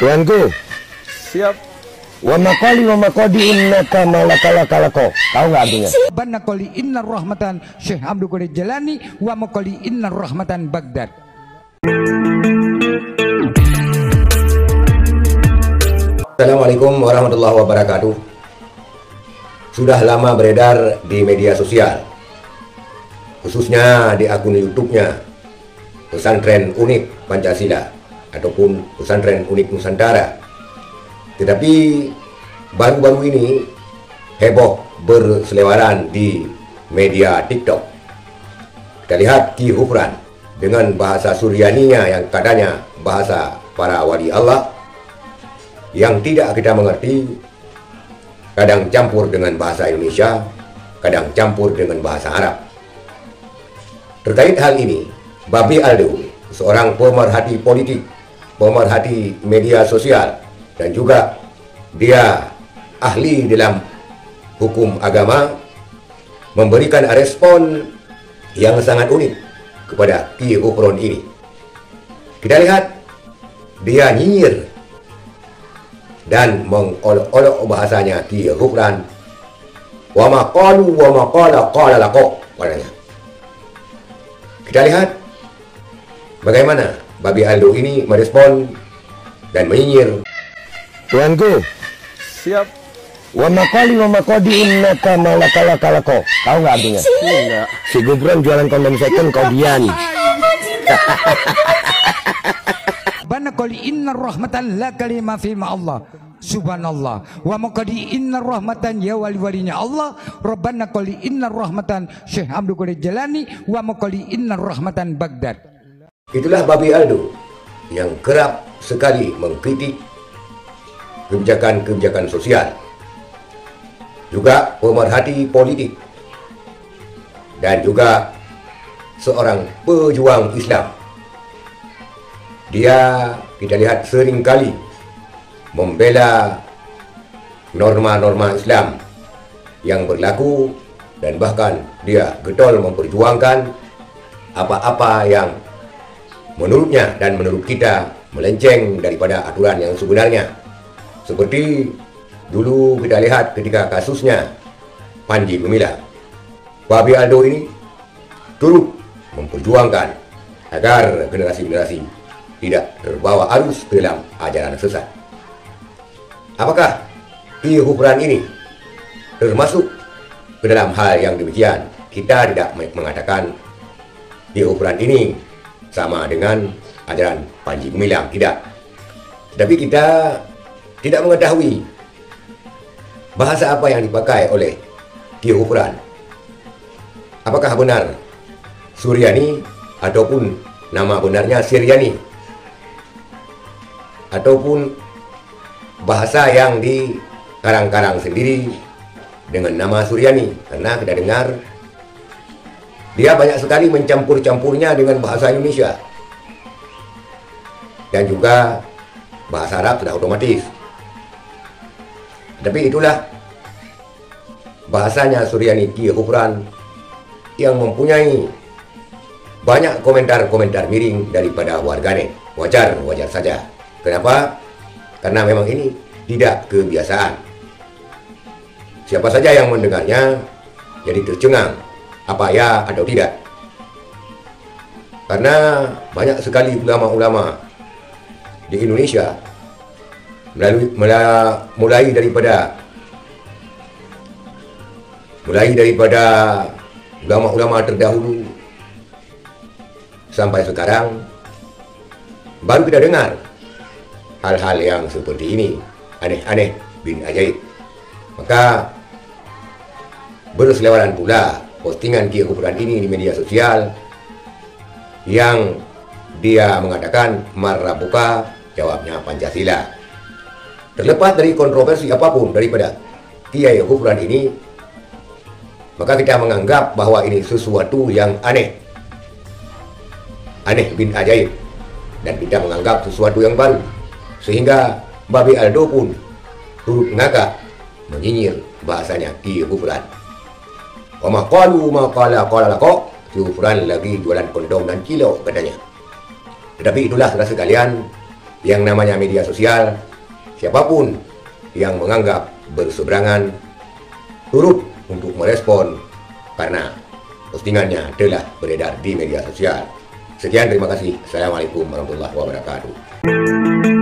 Tuanku, Siap. wa makodi innaka malakalako. Tahu nggak artinya? Banna qali innar rahmatan Syekh Abdul Qadir Jalani wa maqali innar rahmatan Baghdad. Assalamualaikum warahmatullahi wabarakatuh. Sudah lama beredar di media sosial, khususnya di akun YouTube-nya Pesantren Unik Pancasila ataupun Pesantren Unik Nusantara. Tetapi baru-baru ini heboh berseliweran di media TikTok. Kita lihat Ki Hufran dengan bahasa Suryaninya yang katanya bahasa para wali Allah, yang tidak kita mengerti, kadang campur dengan bahasa Indonesia, kadang campur dengan bahasa Arab. Terkait hal ini, Babi Aldo, seorang pemerhati politik, pemerhati media sosial, dan juga dia ahli dalam hukum agama, memberikan respon yang sangat unik kepada Ki Hufran ini. Kita lihat dia nyinyir dan mengolok-olok bahasanya Ki Hufran. Wa ma qalu wa ma qala laqo, katanya. Kita lihat bagaimana Babi Aldo ini merespon dan menyinyir. Tuanku, Siap. wa makodi innaka malakalako. Tahu nggak artinya? Enggak. Si Gufron jualan kondom second kodian. Banna qali innar rahmatan la kalima fi ma Allah. Subhanallah. Wa maqadi innar rahmatan ya wali-walinya Allah. Rabbana qali innar rahmatan Syekh Abdul Qadir Jalani wa maqali innar rahmatan Baghdad. Itulah Babi Aldo yang kerap sekali mengkritik kebijakan-kebijakan sosial, juga pemerhati politik, dan juga seorang pejuang Islam. Dia kita lihat seringkali membela norma-norma Islam yang berlaku, dan bahkan dia getol memperjuangkan apa-apa yang menurutnya dan menurut kita melenceng daripada aturan yang sebenarnya. Seperti dulu kita lihat ketika kasusnya Panji Gumilang, Babi Aldo ini turut memperjuangkan agar generasi-generasi tidak terbawa arus ke dalam ajaran sesat. Apakah Ki Hufran ini termasuk ke dalam hal yang demikian? Kita tidak mengatakan Ki Hufran ini sama dengan ajaran Panji Gumilang, tidak. Tapi kita tidak mengetahui bahasa apa yang dipakai oleh Ki Hufran. Apakah benar Suryani ataupun nama benarnya Syriani, ataupun bahasa yang dikarang-karang sendiri dengan nama Suryani? Karena kita dengar dia banyak sekali mencampur-campurnya dengan bahasa Indonesia, dan juga bahasa Arab sudah otomatis. Tapi itulah bahasanya Suryani Ki Hufran yang mempunyai banyak komentar-komentar miring daripada warganet. Wajar saja. Kenapa? Karena memang ini tidak kebiasaan. Siapa saja yang mendengarnya jadi tercengang, apa ya atau tidak. Karena banyak sekali ulama-ulama di Indonesia, mulai daripada ulama-ulama terdahulu sampai sekarang, baru kita dengar hal-hal yang seperti ini, aneh-aneh bin ajaib. Maka berseliweran pula postingan Ki Hufran ini di media sosial, yang dia mengatakan marrabuka, jawabnya Pancasila. Terlepas dari kontroversi apapun daripada Kiai Hufran ini, maka kita menganggap bahwa ini sesuatu yang aneh bin ajaib, dan kita menganggap sesuatu yang baru, sehingga Babi Aldo pun turut ngakak menyinyir bahasanya Ki Hufran. Wa ma qalu ma qala laqo, Ki Hufran lagi jualan kondom dan kilo, katanya. Tetapi itulah saudara sekalian, yang namanya media sosial, siapapun yang menganggap berseberangan turut untuk merespon karena postingannya telah beredar di media sosial. Sekian, terima kasih. Assalamualaikum warahmatullahi wabarakatuh.